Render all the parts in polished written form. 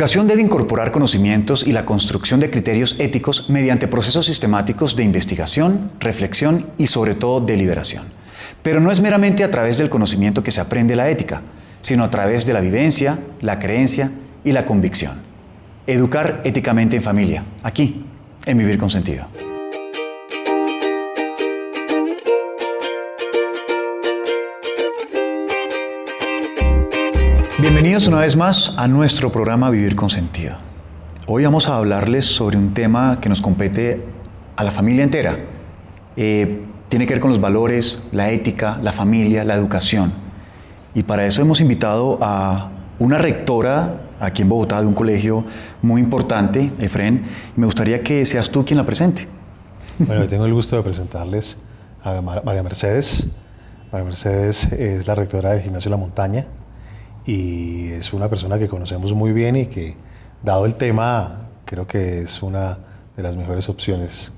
educación debe incorporar conocimientos y la construcción de criterios éticos mediante procesos sistemáticos de investigación, reflexión y sobre todo deliberación. Pero no es meramente a través del conocimiento que se aprende la ética, sino a través de la vivencia, la creencia y la convicción. Educar éticamente en familia, aquí, en Vivir con Sentido. Bienvenidos una vez más a nuestro programa Vivir con Sentido. Hoy vamos a hablarles sobre un tema que nos compete a la familia entera. Tiene que ver con los valores, la ética, la familia, la educación. Y para eso hemos invitado a una rectora aquí en Bogotá de un colegio muy importante, Efren. Me gustaría que seas tú quien la presente. Bueno, yo tengo el gusto de presentarles a María Mercedes. María Mercedes es la rectora del Gimnasio La Montaña y es una persona que conocemos muy bien y que, dado el tema, creo que es una de las mejores opciones.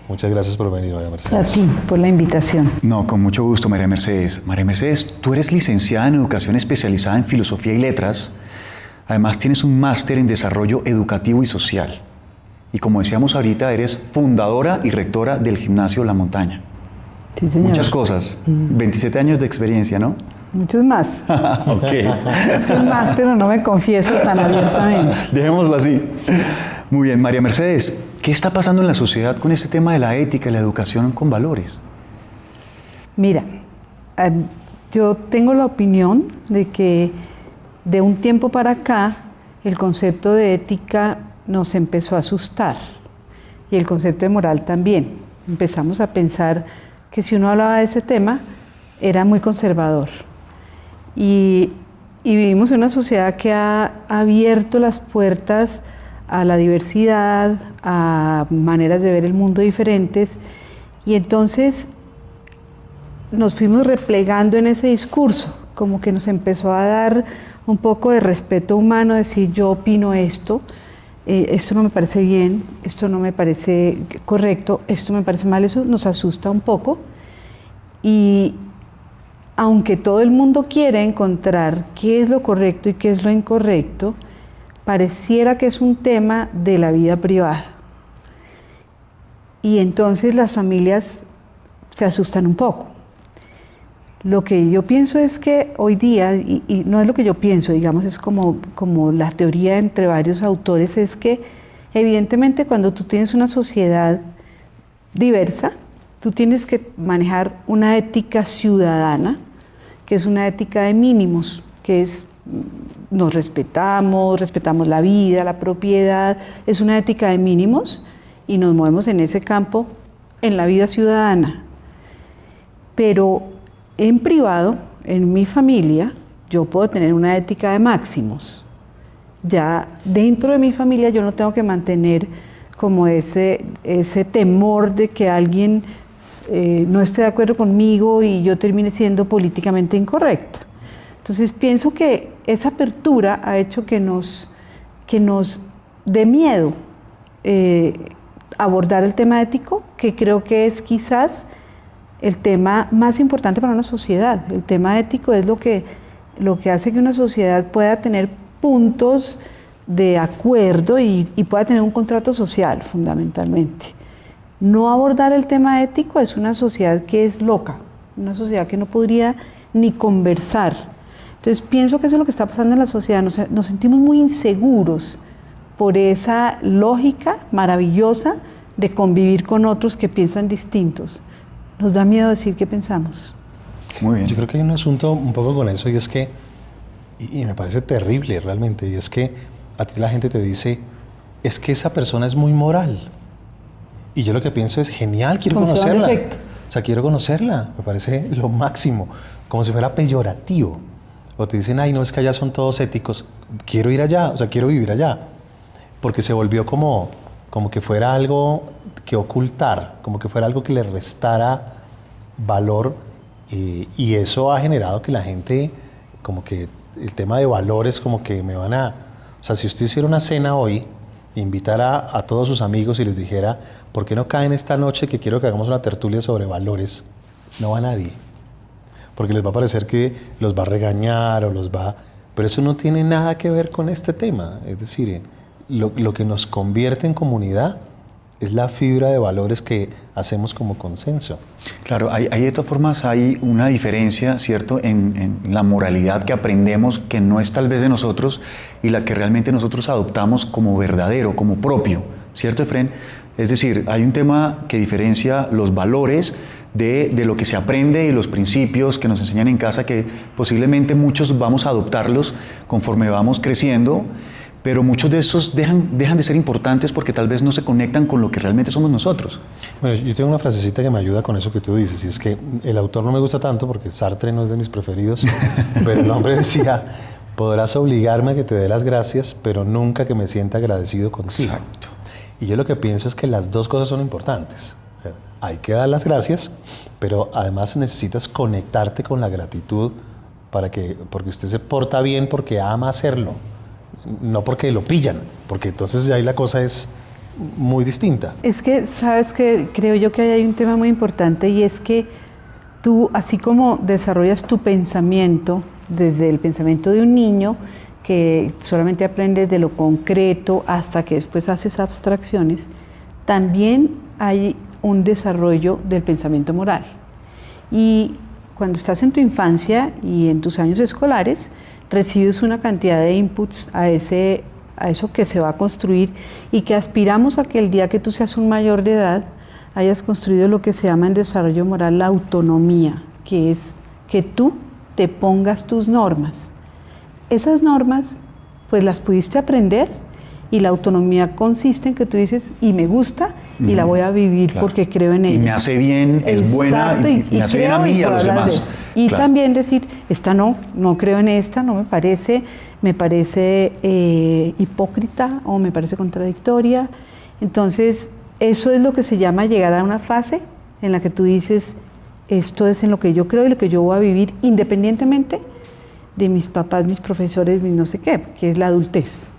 Muchas gracias por venir, María Mercedes. A ti, por la invitación. No, con mucho gusto, María Mercedes. María Mercedes, tú eres licenciada en Educación especializada en Filosofía y Letras. Además, tienes un máster en Desarrollo Educativo y Social. Y como decíamos ahorita, eres fundadora y rectora del Gimnasio La Montaña. Sí, señor. Muchas cosas. 27 años de experiencia, ¿no? Muchos más. Ok. Muchos más, pero no me confieso tan abiertamente. Dejémoslo así. Muy bien, María Mercedes, ¿qué está pasando en la sociedad con este tema de la ética y la educación con valores? Mira, yo tengo la opinión de que de un tiempo para acá el concepto de ética nos empezó a asustar y el concepto de moral también. Empezamos a pensar que si uno hablaba de ese tema era muy conservador. Y vivimos en una sociedad que ha abierto las puertas a la diversidad, a maneras de ver el mundo diferentes, y entonces nos fuimos replegando en ese discurso, como que nos empezó a dar un poco de respeto humano, decir yo opino esto no me parece bien, esto no me parece correcto, esto me parece mal, eso nos asusta un poco. Y aunque todo el mundo quiere encontrar qué es lo correcto y qué es lo incorrecto, pareciera que es un tema de la vida privada. Y entonces las familias se asustan un poco. Lo que yo pienso es que hoy día, y no es lo que yo pienso, digamos, es como la teoría entre varios autores, es que evidentemente cuando tú tienes una sociedad diversa, tú tienes que manejar una ética ciudadana, que es una ética de mínimos, que es nos respetamos la vida, la propiedad, es una ética de mínimos y nos movemos en ese campo en la vida ciudadana. Pero en privado, en mi familia, yo puedo tener una ética de máximos. Ya dentro de mi familia yo no tengo que mantener como ese temor de que alguien no esté de acuerdo conmigo y yo termine siendo políticamente incorrecta. Entonces pienso que esa apertura ha hecho que nos dé miedo abordar el tema ético, que creo que es quizás el tema más importante para una sociedad. El tema ético es lo que hace que una sociedad pueda tener puntos de acuerdo y pueda tener un contrato social, fundamentalmente. No abordar el tema ético es una sociedad que es loca, una sociedad que no podría ni conversar. Entonces pienso que eso es lo que está pasando en la sociedad, nos sentimos muy inseguros por esa lógica maravillosa de convivir con otros que piensan distintos. Nos da miedo decir qué pensamos. Muy bien. Yo creo que hay un asunto un poco con eso y es que, y me parece terrible realmente, y es que a ti la gente te dice, es que esa persona es muy moral. Y yo lo que pienso es, genial, quiero conocerla. O sea, quiero conocerla, me parece lo máximo, como si fuera peyorativo. O te dicen, ay, no, es que allá son todos éticos, quiero ir allá, o sea, quiero vivir allá. Porque se volvió como que fuera algo que ocultar, como que fuera algo que le restara valor. Y eso ha generado que la gente, como que el tema de valores, como que me van a... O sea, si usted hiciera una cena hoy, invitara a todos sus amigos y les dijera, ¿por qué no caen esta noche que quiero que hagamos una tertulia sobre valores? No va nadie. Porque les va a parecer que los va a regañar o los va... Pero eso no tiene nada que ver con este tema. Es decir, lo que nos convierte en comunidad es la fibra de valores que hacemos como consenso. Claro, hay de todas formas hay una diferencia, ¿cierto?, en la moralidad que aprendemos, que no es tal vez de nosotros, y la que realmente nosotros adoptamos como verdadero, como propio, ¿cierto, Efrén? Es decir, hay un tema que diferencia los valores de lo que se aprende y los principios que nos enseñan en casa, que posiblemente muchos vamos a adoptarlos conforme vamos creciendo, pero muchos de esos dejan de ser importantes porque tal vez no se conectan con lo que realmente somos nosotros. Bueno, yo tengo una frasecita que me ayuda con eso que tú dices, y es que el autor no me gusta tanto porque Sartre no es de mis preferidos, pero el hombre decía, podrás obligarme a que te dé las gracias, pero nunca que me sienta agradecido contigo. Exacto. Y yo lo que pienso es que las dos cosas son importantes. O sea, hay que dar las gracias, pero además necesitas conectarte con la gratitud porque usted se porta bien porque ama hacerlo, no porque lo pillan, porque entonces ahí la cosa es muy distinta. Es que, sabes que creo yo que ahí hay un tema muy importante, y es que tú, así como desarrollas tu pensamiento desde el pensamiento de un niño, que solamente aprendes de lo concreto hasta que después haces abstracciones, también hay un desarrollo del pensamiento moral. Y cuando estás en tu infancia y en tus años escolares, recibes una cantidad de inputs a eso que se va a construir, y que aspiramos a que el día que tú seas un mayor de edad hayas construido lo que se llama en desarrollo moral la autonomía, que es que tú te pongas tus normas. Esas normas, pues las pudiste aprender, y la autonomía consiste en que tú dices, y me gusta, y la voy a vivir, claro, porque creo en ella. Y me hace bien, es exacto, buena, y me hace bien a mí y a los demás. Y claro, también decir, esta no creo en esta, no me parece hipócrita o me parece contradictoria. Entonces, eso es lo que se llama llegar a una fase en la que tú dices, esto es en lo que yo creo y lo que yo voy a vivir, independientemente de mis papás, mis profesores, mis no sé qué, que es la adultez.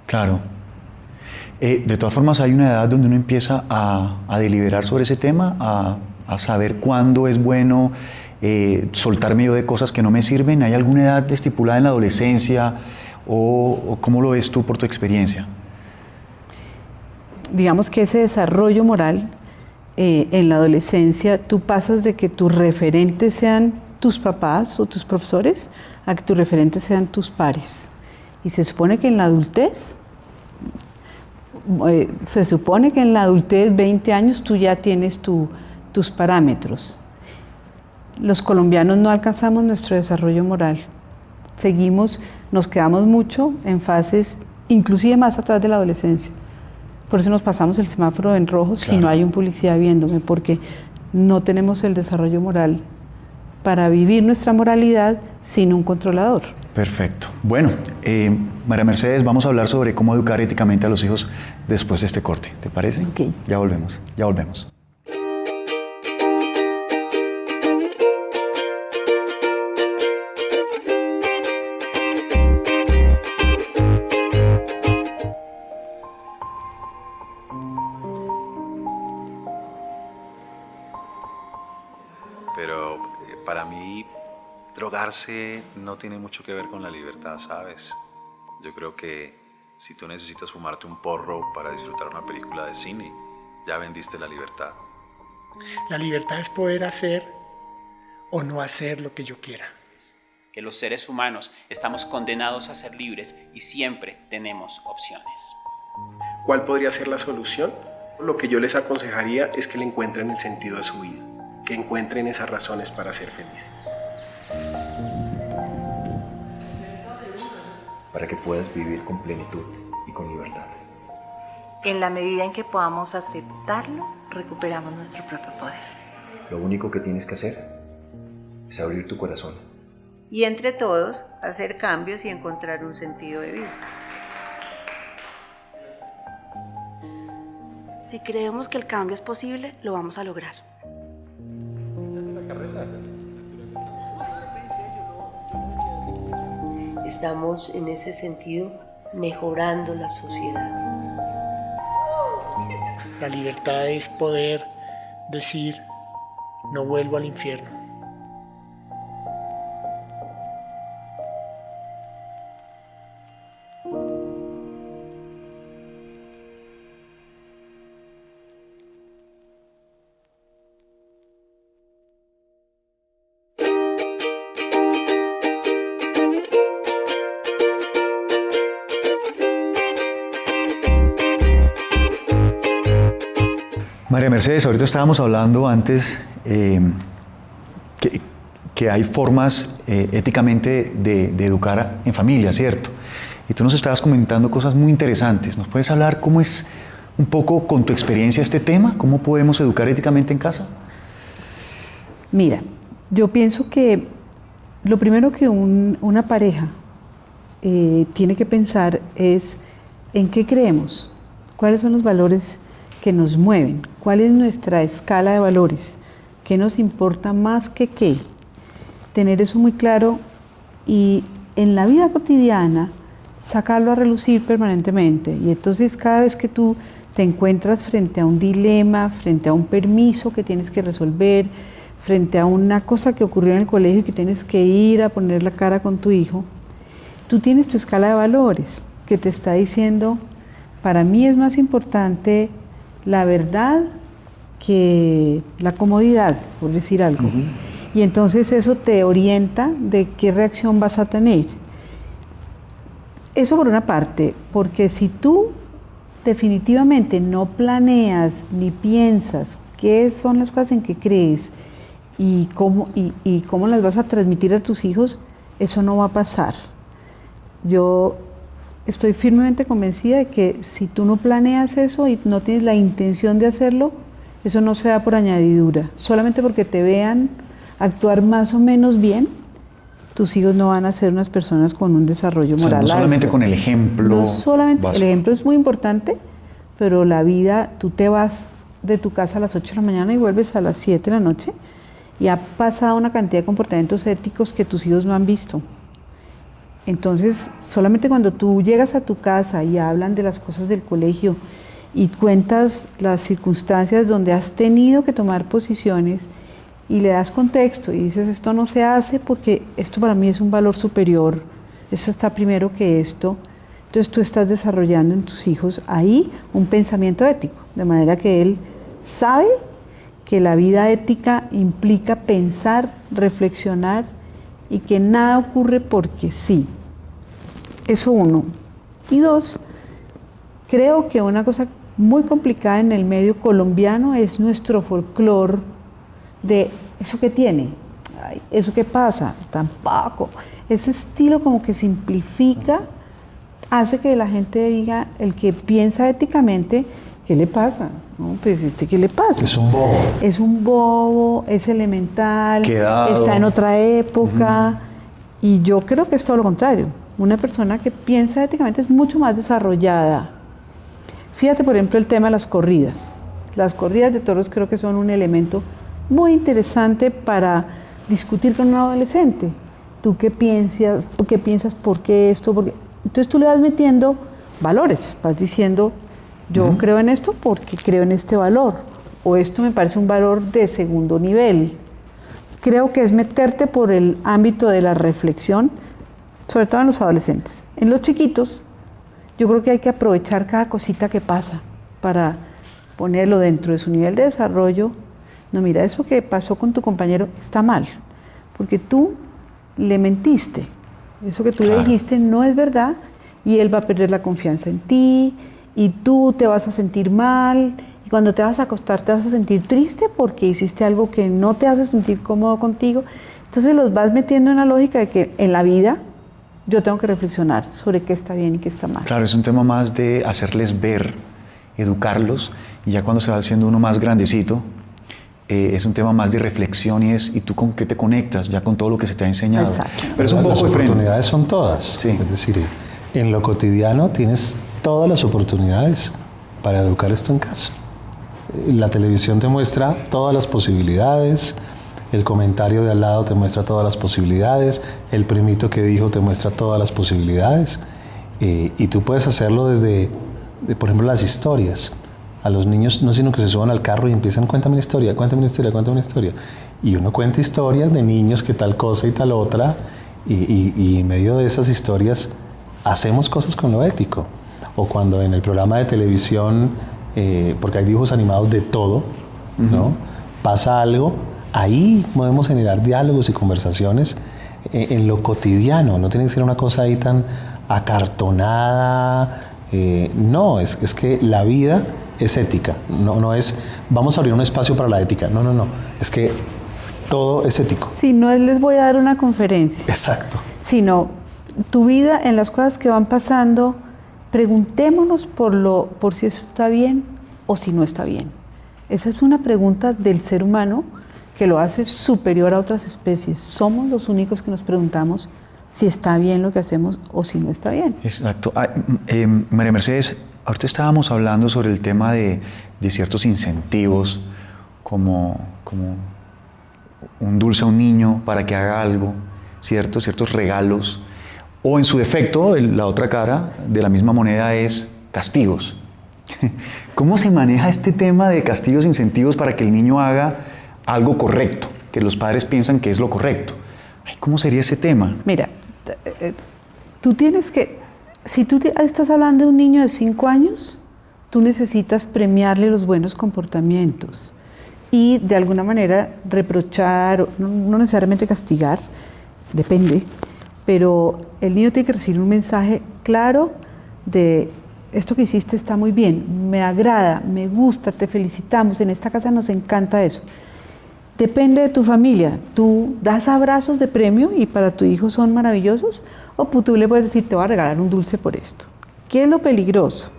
Claro. De todas formas, hay una edad donde uno empieza a deliberar sobre ese tema, a saber cuándo es bueno soltarme yo de cosas que no me sirven. ¿Hay alguna edad estipulada en la adolescencia o cómo lo ves tú por tu experiencia? Digamos que ese desarrollo moral en la adolescencia, tú pasas de que tus referentes sean tus papás o tus profesores a que tus referentes sean tus pares. Y se supone que en la adultez, 20 años, tú ya tienes tus parámetros. Los colombianos no alcanzamos nuestro desarrollo moral. Nos quedamos mucho en fases, inclusive más atrás de la adolescencia. Por eso nos pasamos el semáforo en rojo, claro, si no hay un policía viéndome, porque no tenemos el desarrollo moral para vivir nuestra moralidad sin un controlador. Perfecto. Bueno, María Mercedes, vamos a hablar sobre cómo educar éticamente a los hijos después de este corte. ¿Te parece? Ok. Ya volvemos. Pero para mí, drogarse no tiene mucho que ver con la libertad, ¿sabes? Yo creo que si tú necesitas fumarte un porro para disfrutar una película de cine, ya vendiste la libertad. La libertad es poder hacer o no hacer lo que yo quiera. Que los seres humanos estamos condenados a ser libres y siempre tenemos opciones. ¿Cuál podría ser la solución? Lo que yo les aconsejaría es que le encuentren el sentido a su vida, que encuentren esas razones para ser felices. Para que puedas vivir con plenitud y con libertad. En la medida en que podamos aceptarlo, recuperamos nuestro propio poder. Lo único que tienes que hacer es abrir tu corazón. Y entre todos, hacer cambios y encontrar un sentido de vida. Si creemos que el cambio es posible, lo vamos a lograr. Estamos en ese sentido mejorando la sociedad. La libertad es poder decir, no vuelvo al infierno. María Mercedes, ahorita estábamos hablando antes que hay formas éticamente de educar en familia, ¿cierto? Y tú nos estabas comentando cosas muy interesantes. ¿Nos puedes hablar cómo es un poco con tu experiencia este tema? ¿Cómo podemos educar éticamente en casa? Mira, yo pienso que lo primero que una pareja tiene que pensar es en qué creemos, cuáles son los valores que nos mueven, cuál es nuestra escala de valores, qué nos importa más que qué. Tener eso muy claro y en la vida cotidiana sacarlo a relucir permanentemente. Y entonces cada vez que tú te encuentras frente a un dilema, frente a un permiso que tienes que resolver, frente a una cosa que ocurrió en el colegio y que tienes que ir a poner la cara con tu hijo, tú tienes tu escala de valores que te está diciendo, para mí es más importante la verdad que la comodidad, por decir algo. Y entonces eso te orienta de qué reacción vas a tener. Eso por una parte, porque si tú definitivamente no planeas ni piensas qué son las cosas en que crees y cómo las vas a transmitir a tus hijos, eso no va a pasar. Yo estoy firmemente convencida de que si tú no planeas eso y no tienes la intención de hacerlo, eso no se da por añadidura. Solamente porque te vean actuar más o menos bien, tus hijos no van a ser unas personas con un desarrollo moral. O sea, no solamente alto. con el ejemplo. No solamente, básico. el ejemplo es muy importante, pero la vida, tú te vas de tu casa a las 8 de la mañana y vuelves a las 7 de la noche y ha pasado una cantidad de comportamientos éticos que tus hijos no han visto. Entonces, solamente cuando tú llegas a tu casa y hablan de las cosas del colegio y cuentas las circunstancias donde has tenido que tomar posiciones y le das contexto y dices, esto no se hace porque esto para mí es un valor superior, esto está primero que esto, entonces tú estás desarrollando en tus hijos ahí un pensamiento ético, de manera que él sabe que la vida ética implica pensar, reflexionar y que nada ocurre porque sí. Eso uno. Y dos, creo que una cosa muy complicada en el medio colombiano es nuestro folclore de eso que tiene, ay, eso que pasa, tampoco. Ese estilo como que simplifica, hace que la gente diga, el que piensa éticamente, ¿qué le pasa? No, pues ¿qué le pasa? Es un bobo. Es un bobo, es elemental, Quedado. está en otra época. Y yo creo que es todo lo contrario. Una persona que piensa éticamente es mucho más desarrollada. Fíjate, por ejemplo, el tema de las corridas. Las corridas de toros creo que son un elemento muy interesante para discutir con un adolescente. ¿Tú qué piensas? ¿Por qué esto? ¿Por qué? Entonces tú le vas metiendo valores, vas diciendo, yo creo en esto porque creo en este valor, o esto me parece un valor de segundo nivel. Creo que es meterte por el ámbito de la reflexión, sobre todo en los adolescentes. En los chiquitos, yo creo que hay que aprovechar cada cosita que pasa para ponerlo dentro de su nivel de desarrollo. No, mira, eso que pasó con tu compañero está mal, porque tú le mentiste. Eso que tú le dijiste no es verdad y él va a perder la confianza en ti y tú te vas a sentir mal y cuando te vas a acostar te vas a sentir triste porque hiciste algo que no te hace sentir cómodo contigo. Entonces los vas metiendo en la lógica de que en la vida yo tengo que reflexionar sobre qué está bien y qué está mal. Claro, es un tema más de hacerles ver, educarlos, y ya cuando se va haciendo uno más grandecito, es un tema más de reflexión y tú con qué te conectas, ya con todo lo que se te ha enseñado. Exacto. Pero es un poco las diferente. oportunidades son todas. Sí. Es decir, en lo cotidiano tienes todas las oportunidades para educar esto en casa. La televisión te muestra todas las posibilidades, el comentario de al lado te muestra todas las posibilidades, el primito que dijo te muestra todas las posibilidades, y tú puedes hacerlo desde, por ejemplo, las historias. A los niños no es sino que se suban al carro y empiezan, cuéntame una historia, cuéntame una historia, cuéntame una historia. Y uno cuenta historias de niños que tal cosa y tal otra, y en medio de esas historias hacemos cosas con lo ético. O cuando en el programa de televisión, porque hay dibujos animados de todo, ¿no? Pasa algo, ahí podemos generar diálogos y conversaciones en lo cotidiano. No tiene que ser una cosa ahí tan acartonada. No, es que la vida es ética. No es, vamos a abrir un espacio para la ética. No. Es que todo es ético. Sí, no les voy a dar una conferencia. Exacto. Sino tu vida, en las cosas que van pasando, preguntémonos por si eso está bien o si no está bien. Esa es una pregunta del ser humano que lo hace superior a otras especies. Somos los únicos que nos preguntamos si está bien lo que hacemos o si no está bien. Exacto. María Mercedes, ahorita estábamos hablando sobre el tema de ciertos incentivos, como un dulce a un niño para que haga algo, ciertos regalos, o en su defecto, la otra cara de la misma moneda es castigos. ¿Cómo se maneja este tema de castigos e incentivos para que el niño haga algo correcto, que los padres piensan que es lo correcto? ¿Cómo sería ese tema? Mira, tú tienes que, si tú estás hablando de un niño de 5 años, tú necesitas premiarle los buenos comportamientos y de alguna manera reprochar, no necesariamente castigar, depende, pero el niño tiene que recibir un mensaje claro de esto que hiciste está muy bien, me agrada, me gusta, te felicitamos, en esta casa nos encanta eso. Depende de tu familia, tú das abrazos de premio y para tu hijo son maravillosos, o tú le puedes decir te voy a regalar un dulce por esto. ¿Qué es lo peligroso?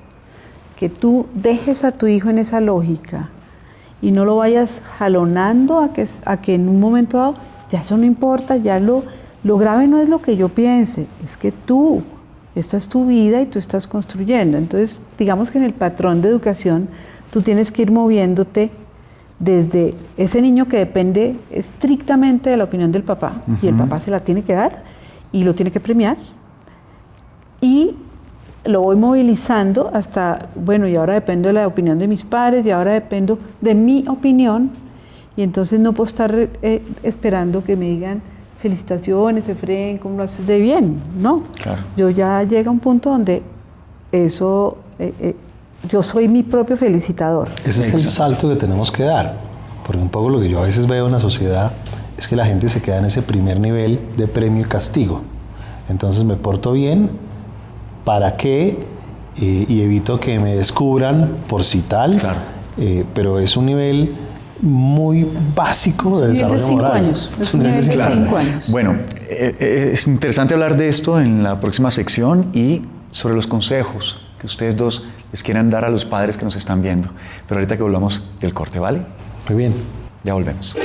Que tú dejes a tu hijo en esa lógica y no lo vayas jalonando a que en un momento dado, ya eso no importa, ya lo grave no es lo que yo piense, es que esta es tu vida y tú estás construyendo. Entonces, digamos que en el patrón de educación tú tienes que ir moviéndote desde ese niño que depende estrictamente de la opinión del papá, y el papá se la tiene que dar y lo tiene que premiar, y lo voy movilizando hasta, bueno, y ahora dependo de la opinión de mis padres, y ahora dependo de mi opinión, y entonces no puedo estar esperando que me digan felicitaciones, Efraín, ¿cómo lo haces de bien? No, claro. Yo ya llega a un punto donde eso, yo soy mi propio felicitador. Ese es el salto que tenemos que dar, porque un poco lo que yo a veces veo en la sociedad es que la gente se queda en ese primer nivel de premio y castigo. Entonces me porto bien, ¿para qué? Y evito que me descubran por si tal, claro. Pero es un nivel muy básico de desarrollo moral. Es un nivel de 5 años. Bueno, es interesante hablar de esto en la próxima sección y sobre los consejos que ustedes dos les quieran dar a los padres que nos están viendo. Pero ahorita que volvamos del corte, ¿vale? Muy bien. Ya volvemos.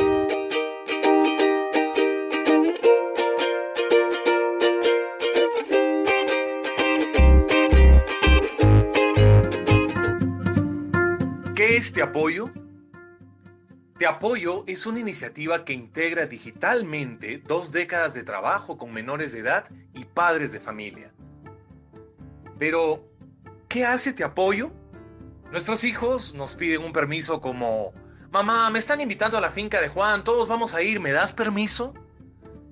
¿Qué es Te Apoyo? Te Apoyo es una iniciativa que integra digitalmente 2 décadas de trabajo con menores de edad y padres de familia. Pero, ¿qué hace Te Apoyo? Nuestros hijos nos piden un permiso como: mamá, me están invitando a la finca de Juan, todos vamos a ir, ¿me das permiso?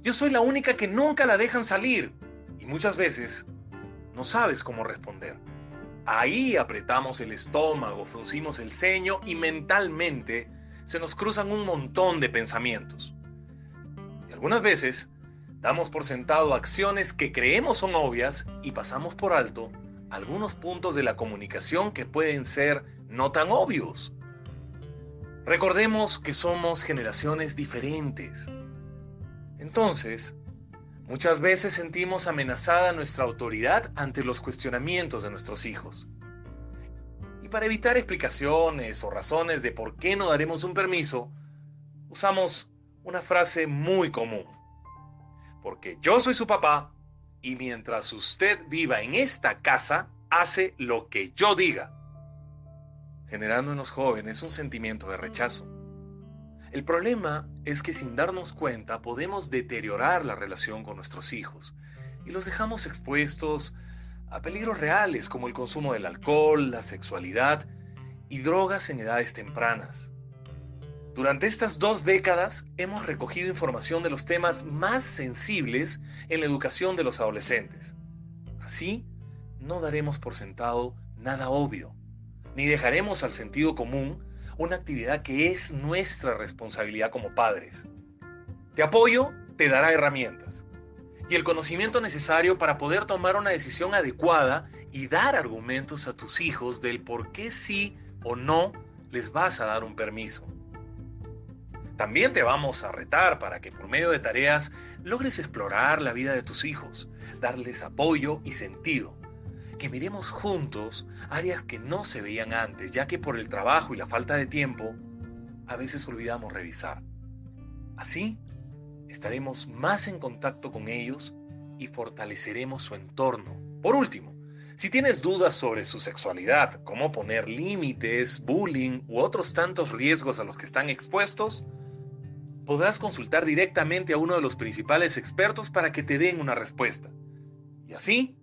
Yo soy la única que nunca la dejan salir, y muchas veces no sabes cómo responder. Ahí apretamos el estómago, fruncimos el ceño y mentalmente se nos cruzan un montón de pensamientos. Y algunas veces damos por sentado acciones que creemos son obvias y pasamos por alto algunos puntos de la comunicación que pueden ser no tan obvios. Recordemos que somos generaciones diferentes. Entonces, muchas veces sentimos amenazada nuestra autoridad ante los cuestionamientos de nuestros hijos. Y para evitar explicaciones o razones de por qué no daremos un permiso, usamos una frase muy común. Porque yo soy su papá y mientras usted viva en esta casa, hace lo que yo diga. Generando en los jóvenes un sentimiento de rechazo. El problema es que sin darnos cuenta podemos deteriorar la relación con nuestros hijos y los dejamos expuestos a peligros reales como el consumo del alcohol, la sexualidad y drogas en edades tempranas. Durante estas 2 décadas hemos recogido información de los temas más sensibles en la educación de los adolescentes. Así, no daremos por sentado nada obvio, ni dejaremos al sentido común una actividad que es nuestra responsabilidad como padres. Te Apoyo te dará herramientas y el conocimiento necesario para poder tomar una decisión adecuada y dar argumentos a tus hijos del por qué sí o no les vas a dar un permiso. También te vamos a retar para que por medio de tareas logres explorar la vida de tus hijos, darles apoyo y sentido. Que miremos juntos áreas que no se veían antes, ya que por el trabajo y la falta de tiempo, a veces olvidamos revisar. Así, estaremos más en contacto con ellos y fortaleceremos su entorno. Por último, si tienes dudas sobre su sexualidad, cómo poner límites, bullying u otros tantos riesgos a los que están expuestos, podrás consultar directamente a uno de los principales expertos para que te den una respuesta. Y así,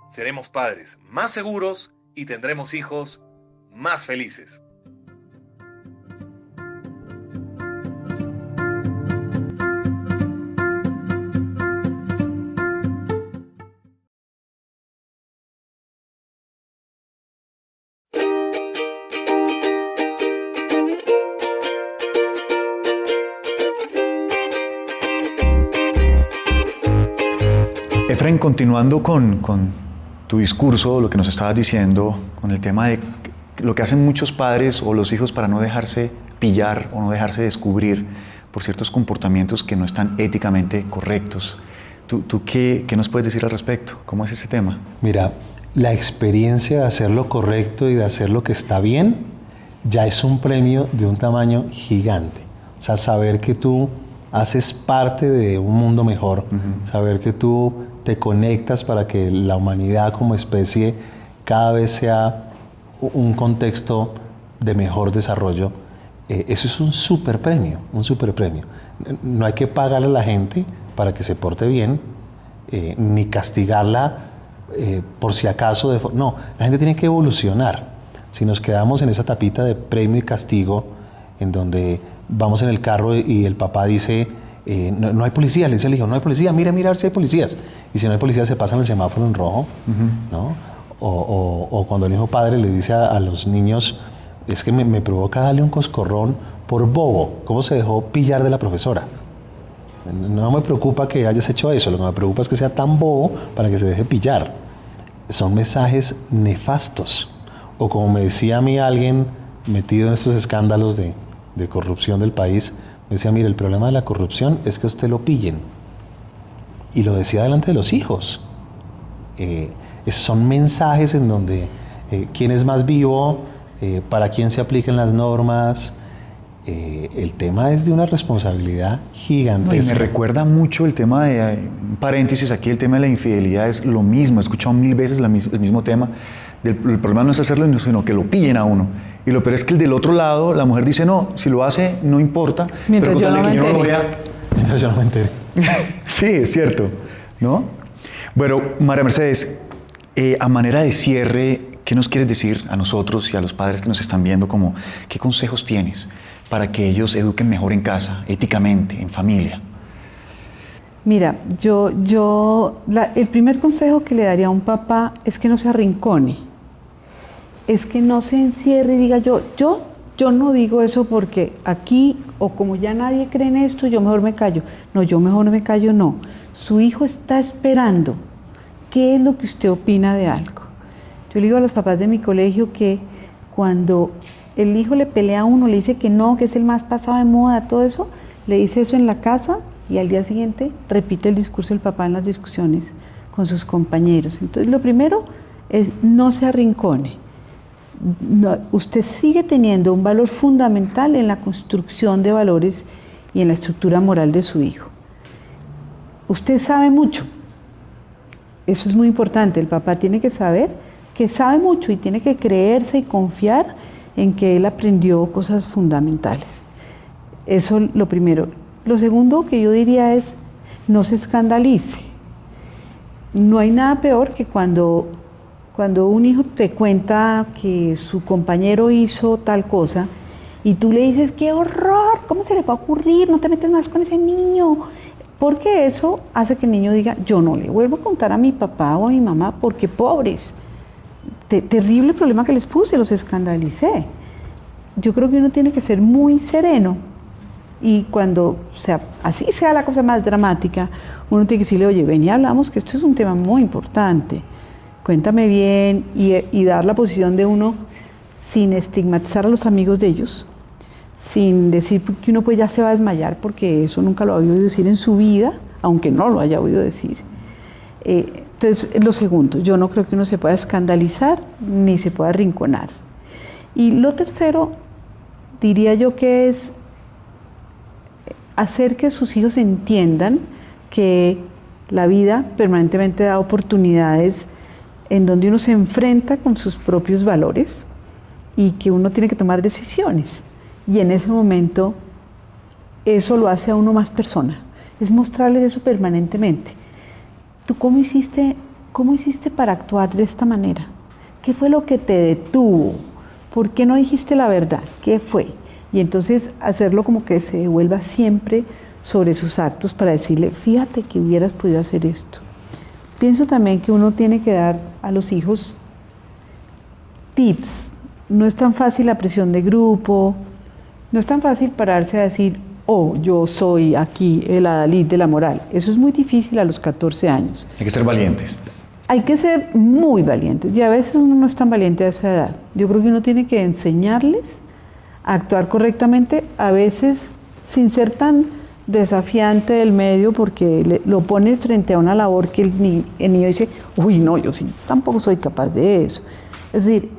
seremos padres más seguros y tendremos hijos más felices. Efraín, continuando con tu discurso, lo que nos estabas diciendo, con el tema de lo que hacen muchos padres o los hijos para no dejarse pillar o no dejarse descubrir por ciertos comportamientos que no están éticamente correctos. ¿Tú qué nos puedes decir al respecto? ¿Cómo es ese tema? Mira, la experiencia de hacer lo correcto y de hacer lo que está bien ya es un premio de un tamaño gigante. O sea, saber que tú haces parte de un mundo mejor, saber que tú te conectas para que la humanidad como especie cada vez sea un contexto de mejor desarrollo, eso es un super premio, un super premio. No hay que pagarle a la gente para que se porte bien, ni castigarla por si acaso. No, la gente tiene que evolucionar. Si nos quedamos en esa tapita de premio y castigo, en donde vamos en el carro y el papá dice, no hay policía, le dice al hijo, no hay policía, mira a ver si hay policías. Y si no hay policía se pasan el semáforo en rojo, ¿no? O cuando el hijo padre le dice a los niños, es que me provoca darle un coscorrón por bobo, ¿cómo se dejó pillar de la profesora? No me preocupa que hayas hecho eso, lo que me preocupa es que sea tan bobo para que se deje pillar. Son mensajes nefastos. O como me decía a mí alguien metido en estos escándalos de corrupción del país, me decía, mire, el problema de la corrupción es que a usted lo pillen. Y lo decía delante de los hijos. Son mensajes en donde quién es más vivo, para quién se aplican las normas. El tema es de una responsabilidad gigantesca. No, y me recuerda mucho el tema de, paréntesis aquí, el tema de la infidelidad es lo mismo. He escuchado 1000 veces el mismo tema. El problema no es hacerlo, sino que lo pillen a uno. Y lo peor es que el del otro lado, la mujer dice, no, si lo hace, no importa. Mientras pero yo no me entere. Mientras yo no me entere. Sí, es cierto, ¿no? Bueno, María Mercedes, a manera de cierre, ¿qué nos quieres decir a nosotros y a los padres que nos están viendo? Como, ¿qué consejos tienes para que ellos eduquen mejor en casa, éticamente, en familia? Mira, el primer consejo que le daría a un papá es que no se arrincone, es que no se encierre y diga yo no digo eso porque aquí, o como ya nadie cree en esto, yo mejor me callo. No, yo mejor no me callo, no. Su hijo está esperando. ¿Qué es lo que usted opina de algo? Yo le digo a los papás de mi colegio que cuando el hijo le pelea a uno, le dice que no, que es el más pasado de moda, todo eso, le dice eso en la casa y al día siguiente repite el discurso del papá en las discusiones con sus compañeros. Entonces, lo primero es no se arrincone. No, usted sigue teniendo un valor fundamental en la construcción de valores y en la estructura moral de su hijo. Usted sabe mucho. Eso es muy importante. El papá tiene que saber que sabe mucho y tiene que creerse y confiar en que él aprendió cosas fundamentales. Eso es lo primero. Lo segundo que yo diría es, no se escandalice. No hay nada peor que cuando un hijo te cuenta que su compañero hizo tal cosa y tú le dices, ¡qué horror! ¿Cómo se le va a ocurrir? No te metes más con ese niño. Porque eso hace que el niño diga, yo no le vuelvo a contar a mi papá o a mi mamá porque pobres. Terrible problema que les puse, los escandalicé. Yo creo que uno tiene que ser muy sereno y cuando así sea la cosa más dramática, uno tiene que decirle, oye, ven y hablamos que esto es un tema muy importante. Cuéntame bien y dar la posición de uno sin estigmatizar a los amigos de ellos, sin decir que uno pues ya se va a desmayar, porque eso nunca lo ha oído decir en su vida, aunque no lo haya oído decir. Entonces, lo segundo, yo no creo que uno se pueda escandalizar ni se pueda arrinconar. Y lo tercero, diría yo que es hacer que sus hijos entiendan que la vida permanentemente da oportunidades en donde uno se enfrenta con sus propios valores y que uno tiene que tomar decisiones. Y en ese momento eso lo hace a uno más persona. Es mostrarles eso permanentemente. ¿Tú cómo hiciste para actuar de esta manera? ¿Qué fue lo que te detuvo? ¿Por qué no dijiste la verdad? ¿Qué fue? Y entonces hacerlo como que se devuelva siempre sobre sus actos para decirle, fíjate que hubieras podido hacer esto. Pienso también que uno tiene que dar a los hijos tips. No es tan fácil la presión de grupo, no es tan fácil pararse a decir, oh, yo soy aquí el adalid de la moral. Eso es muy difícil a los 14 años. Hay que ser valientes. Hay que ser muy valientes y a veces uno no es tan valiente a esa edad. Yo creo que uno tiene que enseñarles a actuar correctamente, a veces sin ser tan desafiante del medio, porque lo pones frente a una labor que el niño dice, uy, no, yo sí, tampoco soy capaz de eso. Es decir,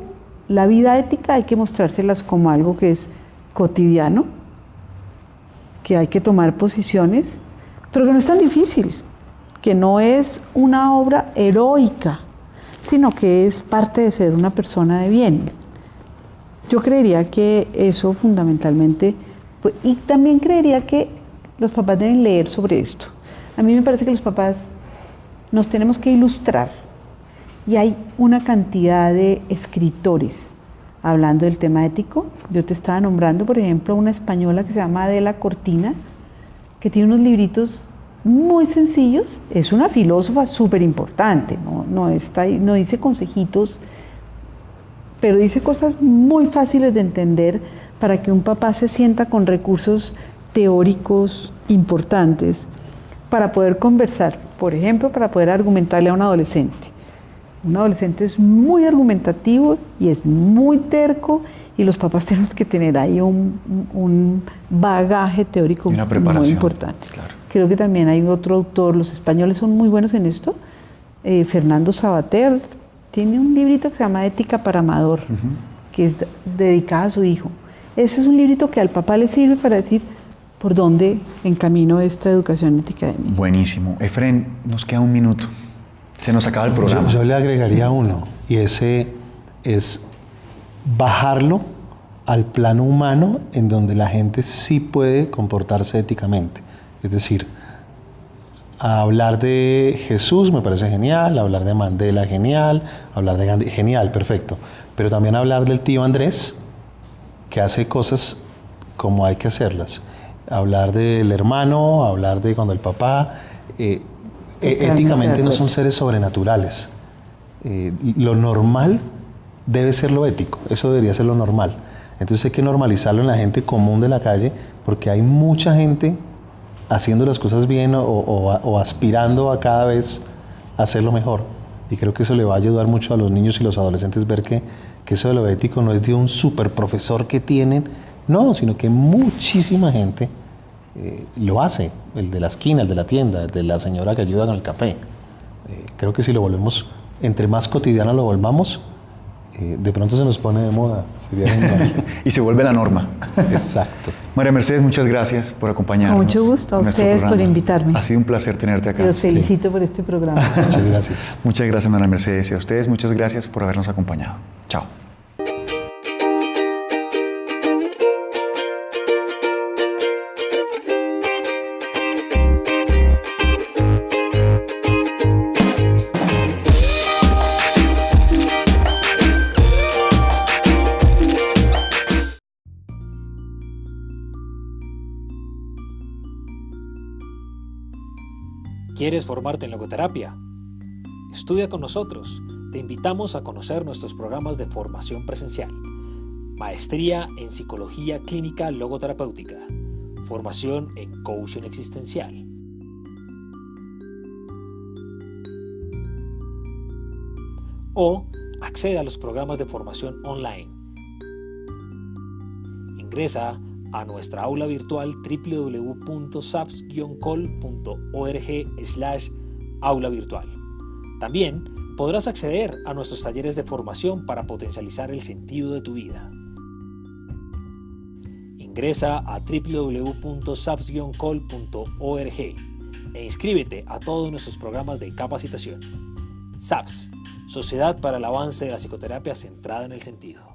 la vida ética hay que mostrárselas como algo que es cotidiano, que hay que tomar posiciones, pero que no es tan difícil, que no es una obra heroica, sino que es parte de ser una persona de bien. Yo creería que eso fundamentalmente, y también creería que los papás deben leer sobre esto. A mí me parece que los papás nos tenemos que ilustrar y hay una cantidad de escritores hablando del tema ético. Yo te estaba nombrando, por ejemplo, una española que se llama Adela Cortina, que tiene unos libritos muy sencillos. Es una filósofa súper importante, no dice consejitos, pero dice cosas muy fáciles de entender para que un papá se sienta con recursos teóricos importantes para poder conversar, por ejemplo, para poder argumentarle a un adolescente. Un adolescente es muy argumentativo y es muy terco y los papás tenemos que tener ahí un bagaje teórico muy importante. Claro. Creo que también hay otro autor, los españoles son muy buenos en esto, Fernando Savater, tiene un librito que se llama Ética para Amador, que es dedicado a su hijo. Ese es un librito que al papá le sirve para decir por dónde encamino esta educación ética de mí. Buenísimo. Efren, nos queda un minuto. Se nos acaba el programa. Yo le agregaría uno, y ese es bajarlo al plano humano en donde la gente sí puede comportarse éticamente. Es decir, hablar de Jesús me parece genial, hablar de Mandela genial, hablar de Gandhi genial, perfecto. Pero también hablar del tío Andrés, que hace cosas como hay que hacerlas. Hablar del hermano, hablar de cuando el papá... éticamente no son seres sobrenaturales. Lo normal debe ser lo ético, eso debería ser lo normal. Entonces hay que normalizarlo en la gente común de la calle, porque hay mucha gente haciendo las cosas bien o aspirando a cada vez hacerlo mejor. Y creo que eso le va a ayudar mucho a los niños y los adolescentes ver que eso de lo ético no es de un super profesor que tienen, no, sino que muchísima gente lo hace, el de la esquina, el de la tienda, el de la señora que ayuda con el café. Creo que si lo volvemos, entre más cotidiano lo volvamos, de pronto se nos pone de moda. Y se vuelve la norma. Exacto. María Mercedes, muchas gracias por acompañarnos. Con mucho gusto, a ustedes por invitarme. Ha sido un placer tenerte acá. Los felicito por este programa. Muchas gracias. Muchas gracias, María Mercedes. Y a ustedes, muchas gracias por habernos acompañado. Chao. ¿Quieres formarte en logoterapia? Estudia con nosotros. Te invitamos a conocer nuestros programas de formación presencial. Maestría en Psicología Clínica Logoterapéutica. Formación en Coaching Existencial. O accede a los programas de formación online Ingresa a nuestra aula virtual www.saps-col.org/aula virtual. También podrás acceder a nuestros talleres de formación para potencializar el sentido de tu vida. Ingresa a www.saps-col.org e inscríbete a todos nuestros programas de capacitación. SAPS, Sociedad para el Avance de la Psicoterapia Centrada en el Sentido.